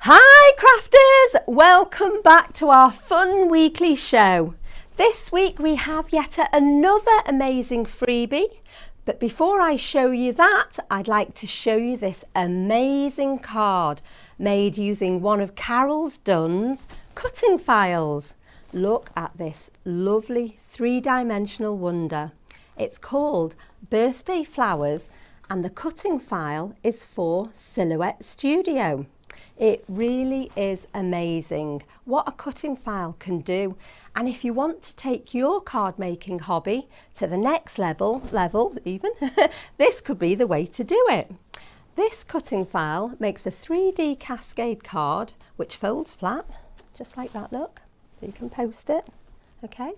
Hi crafters, welcome back to our fun weekly show. This week we have yet another amazing freebie, but before I show you that, I'd like to show you this amazing card made using one of Carol's Dunn's cutting files. Look at this lovely three-dimensional wonder. It's called Birthday Flowers and the cutting file is for Silhouette Studio. It really is amazing what a cutting file can do. And if you want to take your card making hobby to the next level even, this could be the way to do it. This cutting file makes a 3D cascade card which folds flat, just like that, look. So you can post it, okay?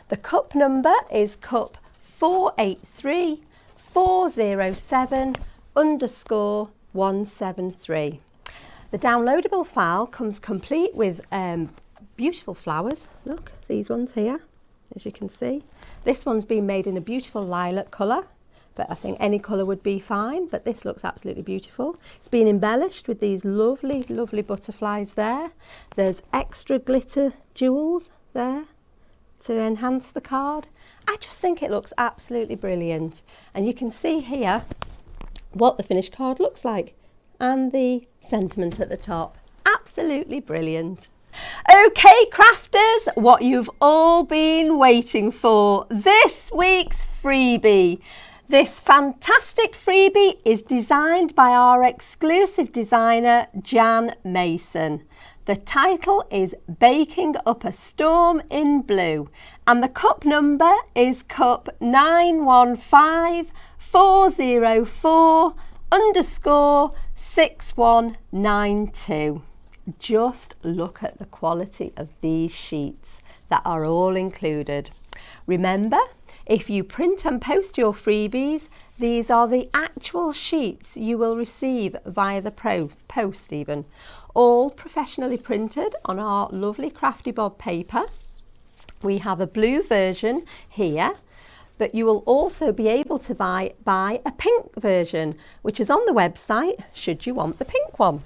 The cup number is cup 483407_173. The downloadable file comes complete with beautiful flowers. Look, these ones here, as you can see. This one's been made in a beautiful lilac colour, but I think any colour would be fine, but this looks absolutely beautiful. It's been embellished with these lovely, lovely butterflies there. There's extra glitter jewels there to enhance the card. I just think it looks absolutely brilliant. And you can see here what the finished card looks like and the sentiment at the top. Absolutely brilliant. Okay crafters, what you've all been waiting for, this week's freebie. This fantastic freebie is designed by our exclusive designer Jan Mason. The title is Baking Up a Storm in Blue and the cup number is cup 9154/6192. Just look at the quality of these sheets that are all included. Remember, if you print and post your freebies, these are the actual sheets you will receive via the post even. All professionally printed on our lovely Crafty Bob paper. We have a blue version here, but you will also be able to buy a pink version, which is on the website should you want the pink one.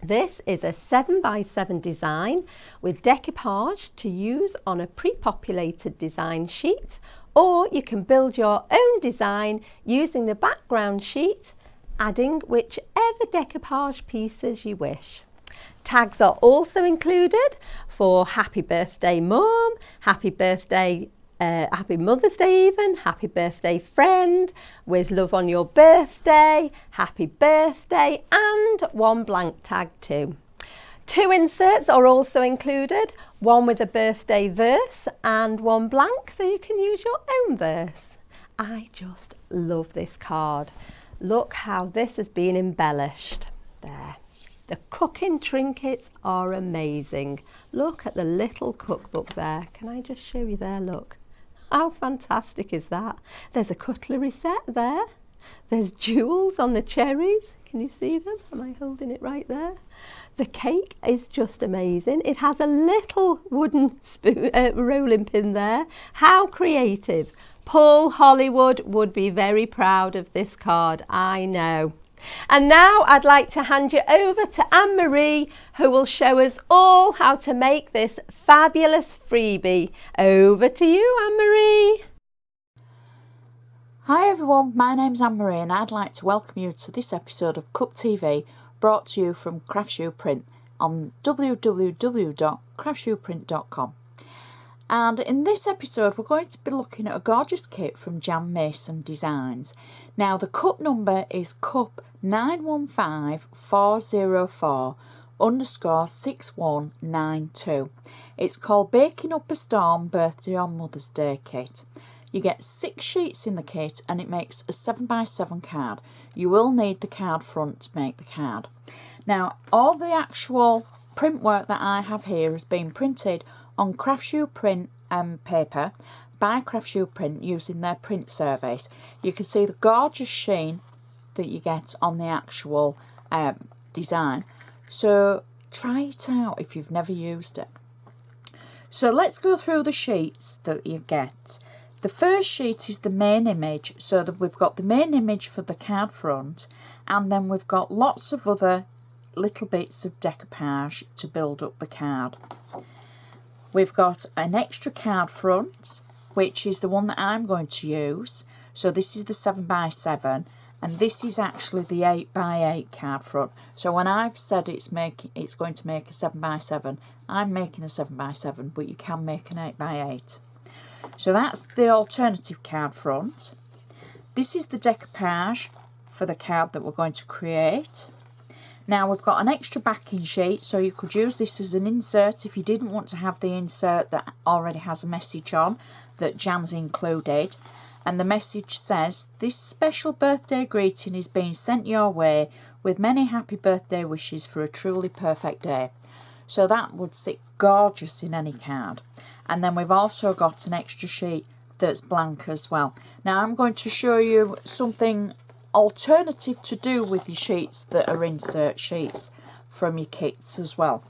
This is a 7x7 design with decoupage to use on a pre-populated design sheet, or you can build your own design using the background sheet, adding whichever decoupage pieces you wish. Tags are also included for happy birthday mum, happy birthday happy Mother's Day even, happy birthday friend, with love on your birthday, happy birthday, and one blank tag too. 2 inserts are also included, one with a birthday verse and one blank, so you can use your own verse. I just love this card. Look how this has been embellished. There. The cooking trinkets are amazing. Look at the little cookbook there. Can I just show you there? Look. How fantastic is that? There's a cutlery set there. There's jewels on the cherries. Can you see them? Am I holding it right there? The cake is just amazing. It has a little wooden spoon, rolling pin there. How creative. Paul Hollywood would be very proud of this card, I know. And now I'd like to hand you over to Anne-Marie, who will show us all how to make this fabulous freebie. Over to you, Anne-Marie. Hi everyone, my name's Anne-Marie and I'd like to welcome you to this episode of Cup TV, brought to you from Craftsuprint on www.craftsuprint.com. And in this episode we're going to be looking at a gorgeous kit from Jan Mason Designs. Now the cup number is cup 915404_6192. It's called Baking Up a Storm Birthday on Mother's Day kit. You get 6 sheets in the kit and it makes a 7x7 card. You will need the card front to make the card. Now all the actual print work that I have here has been printed on Craftsuprint paper by Craftsuprint using their print service. You can see the gorgeous sheen that you get on the actual design. So try it out if you've never used it. So let's go through the sheets that you get. The first sheet is the main image, so that we've got the main image for the card front, and then we've got lots of other little bits of decoupage to build up the card. We've got an extra card front, which is the one that I'm going to use. So this is the 7x7, and this is actually the 8x8 card front. So when I've said it's going to make a 7x7, I'm making a 7x7, but you can make an 8x8. So that's the alternative card front. This is the decoupage for the card that we're going to create. Now we've got an extra backing sheet, so you could use this as an insert if you didn't want to have the insert that already has a message on that Jan's included. And the message says, "This special birthday greeting is being sent your way with many happy birthday wishes for a truly perfect day." So that would sit gorgeous in any card. And then we've also got an extra sheet that's blank as well. Now I'm going to show you something alternative to do with your sheets that are insert sheets from your kits as well.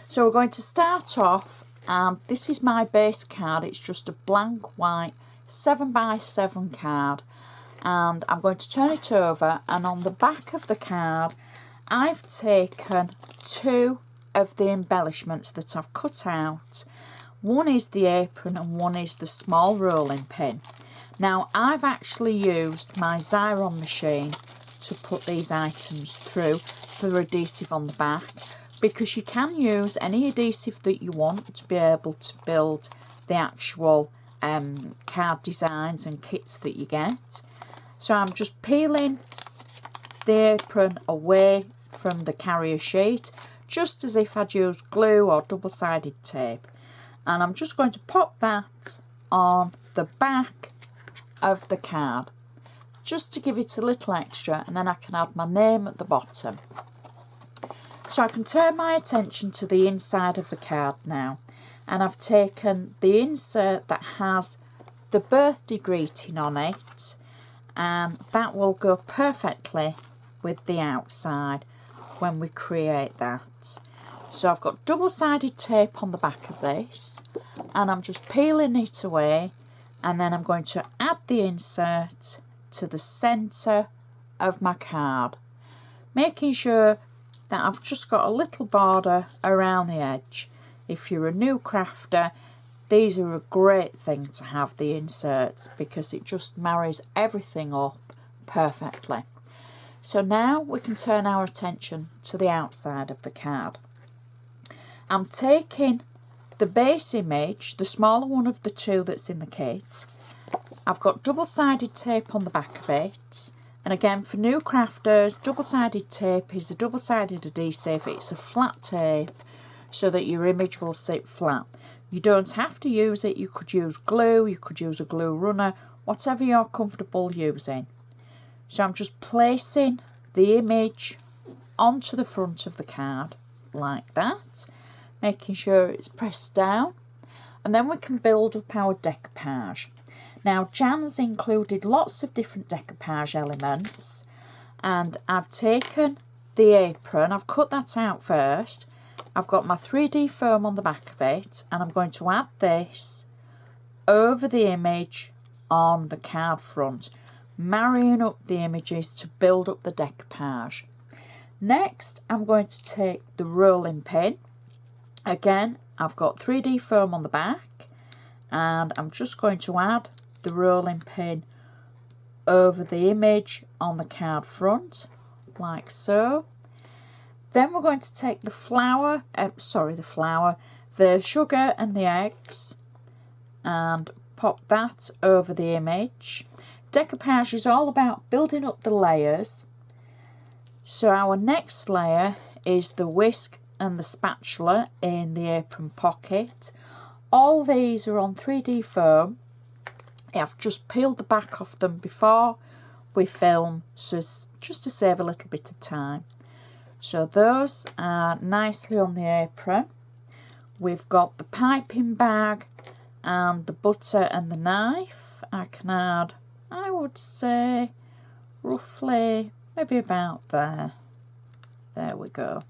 So we're going to start off, and this is my base card. It's just a blank white 7x7 card, and I'm going to turn it over, and on the back of the card I've taken two of the embellishments that I've cut out. One is the apron and one is the small rolling pin. Now I've actually used my Xyron machine to put these items through for adhesive on the back, because you can use any adhesive that you want to be able to build the actual card designs and kits that you get. So I'm just peeling the apron away from the carrier sheet, just as if I'd used glue or double-sided tape, and I'm just going to pop that on the back of the card just to give it a little extra, and then I can add my name at the bottom. So I can turn my attention to the inside of the card now, and I've taken the insert that has the birthday greeting on it, and that will go perfectly with the outside when we create that. So I've got double-sided tape on the back of this, and I'm just peeling it away, and then I'm going to add the insert to the centre of my card, making sure that I've just got a little border around the edge. If you're a new crafter, these are a great thing to have, the inserts, because it just marries everything up perfectly. So now we can turn our attention to the outside of the card. I'm taking the base image, the smaller one of the two that's in the kit. I've got double-sided tape on the back of it, and again, for new crafters, double-sided tape is a double-sided adhesive. It's a flat tape so that your image will sit flat. You don't have to use it. You could use glue, you could use a glue runner, whatever you're comfortable using. So I'm just placing the image onto the front of the card like that, making sure it's pressed down, and then we can build up our decoupage. Now Jan's included lots of different decoupage elements, and I've taken the apron, I've cut that out first. I've got my 3D foam on the back of it, and I'm going to add this over the image on the card front, marrying up the images to build up the decoupage. Next, I'm going to take the rolling pin. Again, I've got 3D foam on the back, and I'm just going to add the rolling pin over the image on the card front, like so. Then we're going to take the the sugar and the eggs, and pop that over the image. Decoupage is all about building up the layers. So our next layer is the whisk and the spatula in the apron pocket. All these are on 3D foam. I've just peeled the back off them before we film, so just to save a little bit of time. So those are nicely on the apron. We've got the piping bag and the butter and the knife. I can add, I would say, roughly maybe about there. There we go.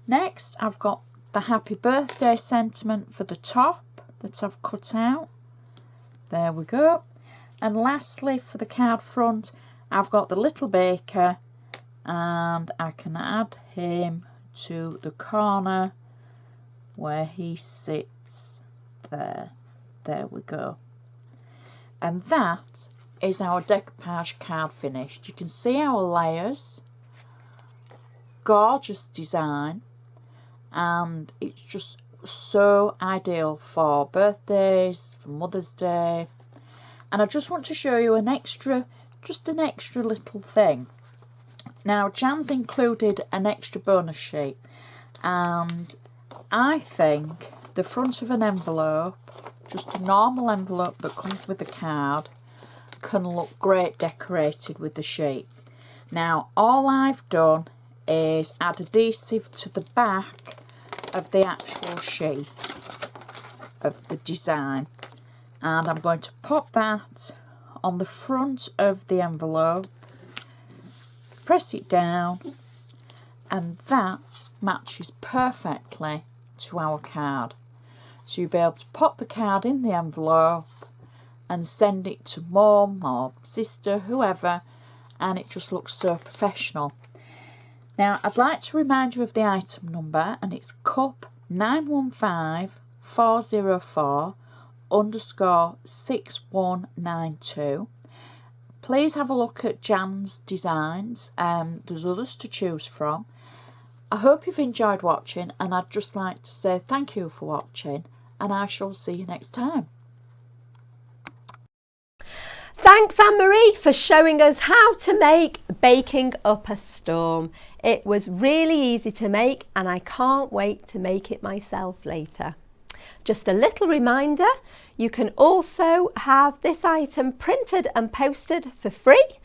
Next, I've got the happy birthday sentiment for the top that I've cut out. There we go. And lastly, for the card front, I've got the little baker and I can add him to the corner where he sits there. There we go. And that is our decoupage card finished. You can see our layers. Gorgeous design, and it's just so ideal for birthdays, for Mother's Day. And I just want to show you an extra little thing. Now, Jan's included an extra bonus sheet, and I think the front of an envelope, just a normal envelope that comes with the card, can look great decorated with the sheet. Now, all I've done is add adhesive to the back of the actual sheet of the design, and I'm going to pop that on the front of the envelope, press it down, and that matches perfectly to our card. So you'll be able to pop the card in the envelope and send it to mum or sister, whoever, and it just looks so professional. Now, I'd like to remind you of the item number, and it's cup 915404_6192. Please have a look at Jan's designs. There's others to choose from. I hope you've enjoyed watching, and I'd just like to say thank you for watching, and I shall see you next time. Thanks, Anne-Marie, for showing us how to make Baking Up a Storm. It was really easy to make, and I can't wait to make it myself later. Just a little reminder, you can also have this item printed and posted for free,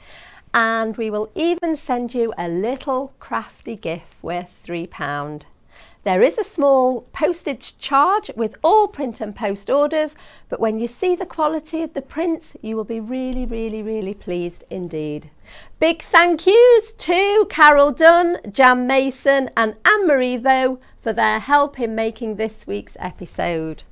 and we will even send you a little crafty gift worth £3. There is a small postage charge with all print and post orders, but when you see the quality of the prints, you will be really, really, really pleased indeed. Big thank yous to Carol Dunn, Jan Mason and Anne-Marie Vaux for their help in making this week's episode.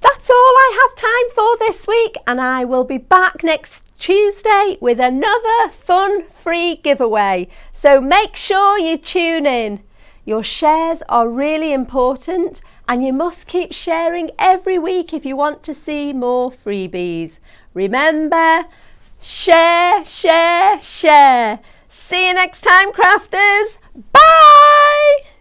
That's all I have time for this week, and I will be back next Tuesday with another fun free giveaway. So make sure you tune in. Your shares are really important, and you must keep sharing every week if you want to see more freebies. Remember, share, share, share. See you next time, crafters. Bye!